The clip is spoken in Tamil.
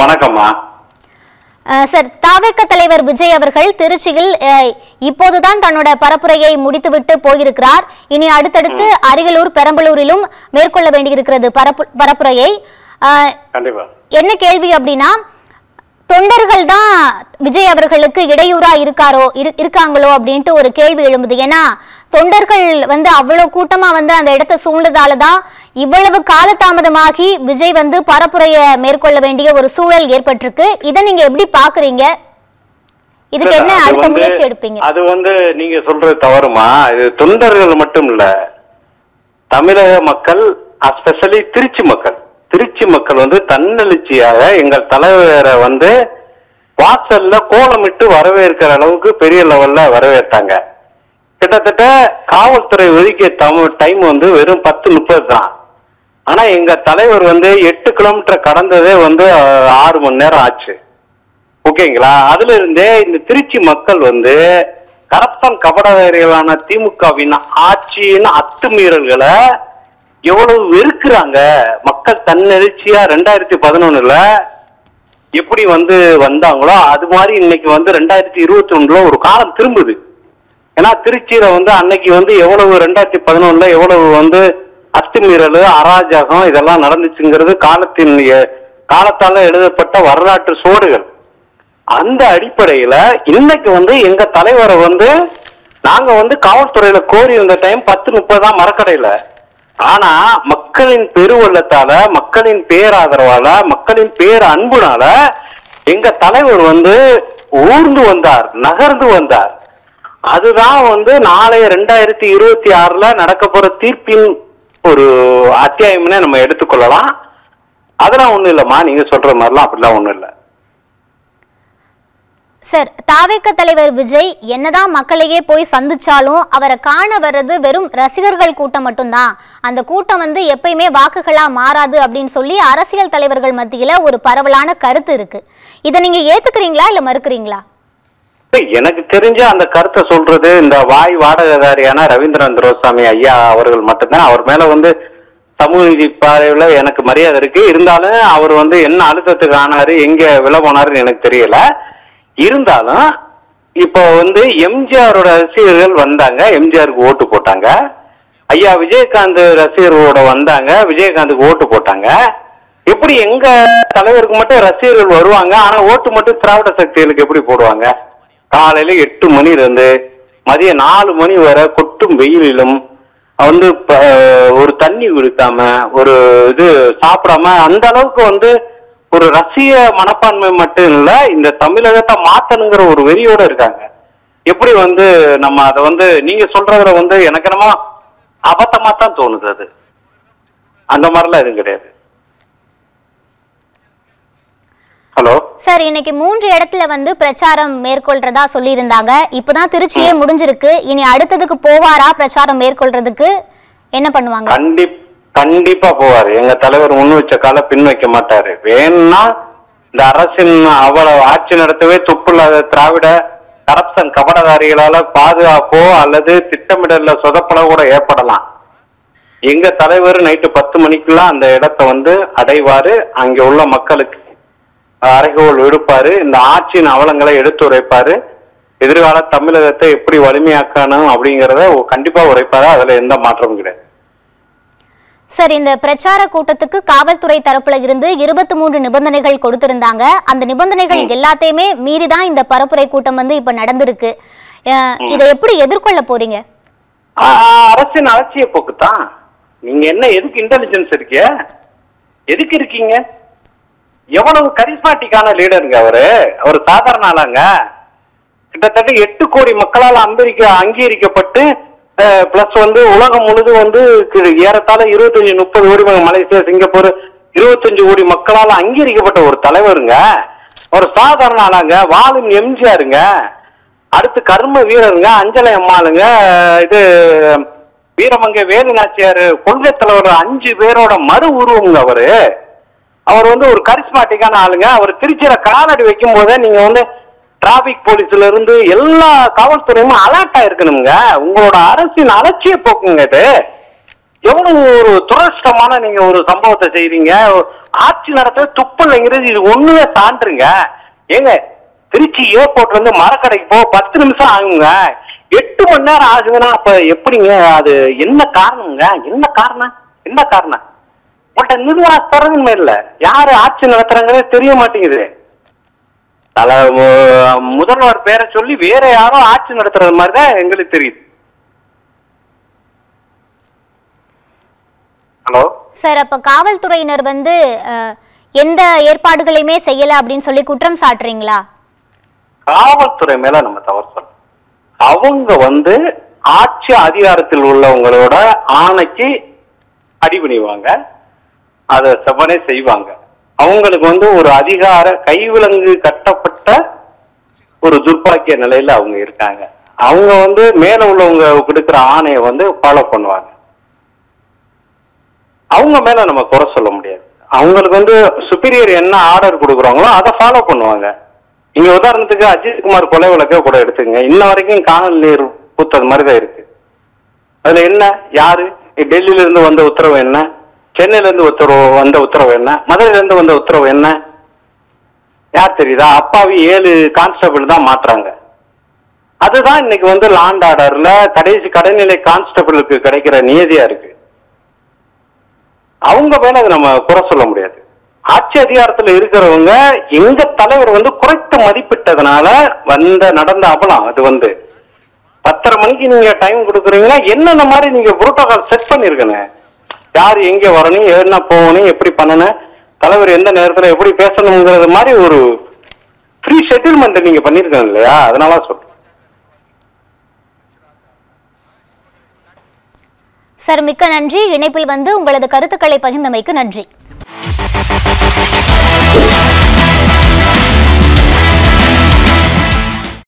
வணக்கம்மா. சார், தாவேக தலைவர் விஜய் அவர்கள் திருச்சியில் இப்போதுதான் தன்னோட பரப்புரையை முடித்துவிட்டு போயிருக்கிறார். இனி அடுத்தடுத்து அரியலூர், பெரம்பலூரிலும் மேற்கொள்ள வேண்டியிருக்கிறது பரப்புரையை. என்ன கேள்வி அப்படின்னா, தொண்டர்கள் தான் விஜய் அவர்களுக்கு இடையூறா இருக்காங்களோ அப்படின்ட்டு ஒரு கேள்வி எழும்புது. ஏன்னா தொண்டர்கள் அவ்வளவு கூட்டமா அந்த இடத்தை சூழ்ந்ததாலதான் இவ்வளவு காலதாமதமாகி விஜய் பரப்புரையை மேற்கொள்ள வேண்டிய ஒரு சூழல் ஏற்பட்டிருக்கு. இதை நீங்க எப்படி பாக்குறீங்க? இதுக்கு என்ன அடுத்த முயற்சி எடுப்பீங்க? அது நீங்க சொல்றது தவறுமா? இது தொண்டர்கள் மட்டும் இல்ல, தமிழக மக்கள், எஸ்பெஷலி திருச்சி மக்கள் தன்னெழுச்சியாக எங்கள் தலைவரை வாசல்ல கோலமிட்டு வரவேற்கிற அளவுக்கு பெரிய லெவல்ல வரவேற்றாங்க. கிட்டத்தட்ட காவல்துறை ஒதுக்கிய டைம் வெறும் 10:30 தான். ஆனா எங்க தலைவர் 8 கிலோமீட்டர் கடந்ததே 6 மணி நேரம் ஆச்சு. ஓகேங்களா? அதுல இருந்தே இந்த திருச்சி மக்கள் கரப்ஷன் கபடதாரிகளான திமுகவின் ஆட்சியின் அத்துமீறல்களை எவ்வளவு வெறுக்கிறாங்க. மக்கள் தன்னெழுச்சியா 2011ல எப்படி வந்தாங்களோ அது மாதிரி இன்னைக்கு 2021ல ஒரு காலம் திரும்புது. ஏன்னா திருச்சியில அன்னைக்கு எவ்வளவு 2011ல எவ்வளவு அத்துமீறல், அராஜகம் இதெல்லாம் நடந்துச்சுங்கிறது காலத்தால எழுதப்பட்ட வரலாற்று சோடுகள். அந்த அடிப்படையில இன்னைக்கு எங்க தலைவரை நாங்க காவல்துறையில கோரி இருந்த டைம் 10:30 தான் மரக்கடையில. ஆனா மக்களின் பெருவெள்ளத்தால, மக்களின் பேராதரவால, மக்களின் பேர் அன்புனால எங்க தலைவர் ஊர்ந்து வந்தார், நகர்ந்து வந்தார். அதுதான் நாளைய 2026ல நடக்க போற தீர்ப்பின் ஒரு அத்தியாயம்னே நம்ம எடுத்துக்கொள்ளலாம். அதெல்லாம் ஒண்ணும் இல்லம்மா, நீங்க சொல்ற மாதிரிலாம் அப்படிலாம் ஒண்ணும் இல்லை. சார், தாவேக தலைவர் விஜய் என்னதான் மக்களையே போய் சந்திச்சாலும் அவரை காண வர்றது வெறும் ரசிகர்கள் கூட்டம் மட்டும்தான். அந்த கூட்டம் எப்பயுமே வாக்குகளா மாறாது அப்படின்னு சொல்லி அரசியல் தலைவர்கள் மத்தியில ஒரு பரவலான கருத்து இருக்கு. இதை நீங்க ஏத்துக்கிறீங்களா இல்ல மறுக்கிறீங்களா? எனக்கு தெரிஞ்ச அந்த கருத்தை சொல்றது இந்த வாய் வாடகைதாரியான ரவீந்திரநாத் ரோசாமி ஐயா அவர்கள் மட்டும்தான். அவர் மேல சமூக நீதி பார்வையில எனக்கு மரியாதை இருக்கு. இருந்தாலும் அவர் என்ன அழுத்தத்துக்கு ஆனாரு, எங்க விலை போனாருன்னு எனக்கு தெரியல. இருந்தாலும் இப்போ எம்ஜிஆரோட ரசிகர்கள் வந்தாங்க, எம்ஜிஆருக்கு ஓட்டு போட்டாங்க. ஐயா விஜயகாந்த் ரசிகர்களோட வந்தாங்க, விஜயகாந்துக்கு ஓட்டு போட்டாங்க. எப்படி எங்க தலைவருக்கு மட்டும் ரசிகர்கள் வருவாங்க, ஆனா ஓட்டு மட்டும் திராவிட சக்திகளுக்கு எப்படி போடுவாங்க? காலையில 8 மணில இருந்து மதியம் 4 மணி வரை கொட்டும் வெயிலிலும் ஒரு தண்ணி குடிக்காம, ஒரு இது சாப்பிடாம, அந்த அளவுக்கு ஒரு ரசிக மனப்பான்மை மட்டும் இல்ல, இந்த தமிழகத்தை மாத்தணுங்கிற ஒரு வெறியோட இருக்காங்க. எப்படி நம்ம அதை நீங்க சொல்றதுல எனக்கு என்னமோ அபத்தமா தான் தோணுது. அது அந்த மாதிரிலாம் எதுவும் கிடையாது. ஹலோ சார், இன்னைக்கு 3 இடத்துல பிரச்சாரம் மேற்கொள்றதா சொல்லி இருந்தாங்க. இப்பதான் திருச்சியே முடிஞ்சிருக்கு. இனி அடுத்ததுக்கு போவாரா பிரச்சாரம் மேற்கொள்றதுக்கு? என்ன பண்ணுவாங்க? கண்டிப்பா போவாரு. எங்க தலைவர் முன் வச்ச கால பின் வைக்க மாட்டாரு. வேணும்னா இந்த அரசின் அவ்வளவு ஆட்சி நடத்தவே துப்புள்ளாத திராவிட கரப்ஷன் கபடதாரிகளால பாதுகாப்போ அல்லது திட்டமிடல சொதப்பல கூட ஏற்படலாம். எங்க தலைவர் நைட்டு 10 மணிக்கெல்லாம் அந்த இடத்தை அடைவாரு. அங்க உள்ள மக்களுக்கு அறைகோல் விடுப்பாரு. இந்த ஆட்சியின் அவலங்களை எடுத்துரைப்பாரு. எதிர்கால தமிழகத்தை எப்படி வலிமையாக்கணும் அப்படிங்கிறத கண்டிப்பா உரைப்பாரு. அதுல எந்த மாற்றமும் கிடையாது. சார், இந்த பிரச்சார கூட்டத்துக்கு காவல்துறை தரப்புல இருந்து 23 நிபந்தனைகள் கொடுத்திருந்தாங்க. அந்த நிபந்தனைகள் எல்லாத்தையுமே மீறிதான் இந்த பரப்புரை கூட்டம் இப்ப நடந்திருக்கு. இதை எப்படி எதிர்கொள்ள போறீங்க? அரசின் அலட்சிய போக்குதான். நீங்க என்ன எதுக்கு இன்டெலிஜென்ஸ் இருக்கீங்க? எதுக்கு இருக்கீங்க? எவ்வளவு கரிஸ்மாட்டிக்கான லீடருங்க அவரு சாதாரண ஆளாங்க. கிட்டத்தட்ட 8 கோடி மக்களால் அங்கீகரிக்கப்பட்டு பிளஸ் உலகம் முழுதும் ஏறத்தாழ 25-30 கோடி, மலேசியா, சிங்கப்பூர் 25 கோடி மக்களால் அங்கீகரிக்கப்பட்ட ஒரு தலைவருங்க. ஒரு சாதாரண ஆளாங்க. வாழும் எம்ஜிஆருங்க, அடுத்து கர்ம வீரருங்க, அஞ்சலை அம்மாளுங்க, இது வீரமங்கை வேலு நாச்சியார், கொள்கை தலைவர் 5 பேரோட மறு உருவங்க அவர் ஒரு கரிஸ்மாட்டிக்கான ஆளுங்க. அவர் திருச்சியில காலடி வைக்கும் போதே நீங்க டிராபிக் போலீஸ்ல இருந்து எல்லா காவல்துறையும் அலர்ட் ஆயிருக்கணுங்க. உங்களோட அரசின் அலட்சிய போக்குங்க இது. எவ்வளவு ஒரு துரஷ்டமான நீங்க ஒரு சம்பவத்தை செய்றீங்க. ஆட்சி நடத்த துப்பல்லைங்கிறது இது ஒண்ணுமே சான்றுங்க. ஏங்க திருச்சி ஏர்போர்ட்ல இருந்து மரக்கடைக்கு போக 10 நிமிஷம் ஆகுங்க. 8 மணி நேரம் ஆகுதுன்னா அப்ப எப்படிங்க? அது என்ன காரணங்க? என்ன காரணம் உங்கள்கிட்ட நிர்வாக தரமே இல்ல. யாரு ஆட்சி நடத்துறாங்கிறதே தெரிய மாட்டேங்குது. முதல்வர் பேரை சொல்லி வேற யாரோ ஆட்சி நடத்துறது மாதிரிதான் எங்களுக்கு தெரியுது. ஹலோ சார், அப்ப காவல்துறையினர் வந்து எந்த ஏற்பாடுகளையுமே செய்யல அப்படின்னு சொல்லி குற்றம் சாட்டுறீங்களா? காவல்துறை மேல நம்ம தவறு சொல்ல. அவங்க ஆட்சி அதிகாரத்தில் உள்ளவங்களோட ஆணைக்கு அடிபணிவாங்க, அதை செவ்வனே செய்வாங்க. அவங்களுக்கு ஒரு அதிகார கைவிலங்கு கட்டப்பட்ட ஒரு துர்ப்பாக்கிய நிலையில அவங்க இருக்காங்க. அவங்க மேல உள்ளவங்க கொடுக்கிற ஆணையை ஃபாலோ பண்ணுவாங்க. அவங்க மேல நம்ம குறை சொல்ல முடியாது. அவங்களுக்கு சுப்பீரியர் என்ன ஆர்டர் கொடுக்குறாங்களோ அதை ஃபாலோ பண்ணுவாங்க. நீங்க உதாரணத்துக்கு அஜித்குமார் கொலை வழக்க கூட எடுத்துங்க. இன்ன வரைக்கும் காணல் நீர் பூத்தது மாதிரிதான் இருக்கு. அதுல என்ன, யாரு டெல்லியில இருந்து வந்த உத்தரவு என்ன, சென்னையில இருந்து வந்த உத்தரவு என்ன, மதுரையில இருந்து வந்த உத்தரவு என்ன, யார் தெரியுதா? அப்பாவி 7 கான்ஸ்டபிள் தான் மாற்றாங்க. அதுதான் இன்னைக்கு லாண்ட் ஆர்டர்ல கடைநிலை கான்ஸ்டபிளுக்கு கிடைக்கிற நியதியா இருக்கு. அவங்க மேல நம்ம குறை சொல்ல முடியாது. ஆட்சி அதிகாரத்துல இருக்கிறவங்க எங்க தலைவர் குறைத்து மதிப்பிட்டதுனால நடந்த அபலம். அது 10:30 மணிக்கு நீங்க டைம் கொடுக்குறீங்கன்னா என்னென்ன மாதிரி நீங்க புரோட்டோகால் செட் பண்ணிருக்கணும். யாரு எங்க வரணும், என்ன போகணும், எப்படி பண்ணணும், தலைவர் எந்த நேரத்துல எப்படி பேசணுங்கிறது மாதிரி ஒரு ஃப்ரீ ஷெட்யூல்மெண்ட் நீங்க பண்ணிருக்கணும் இல்லையா? அதனால சொல்றேன். சார், மிக்க நன்றி. இணைப்பில் உங்களது கருத்துக்களை பகிர்ந்தமைக்கு நன்றி.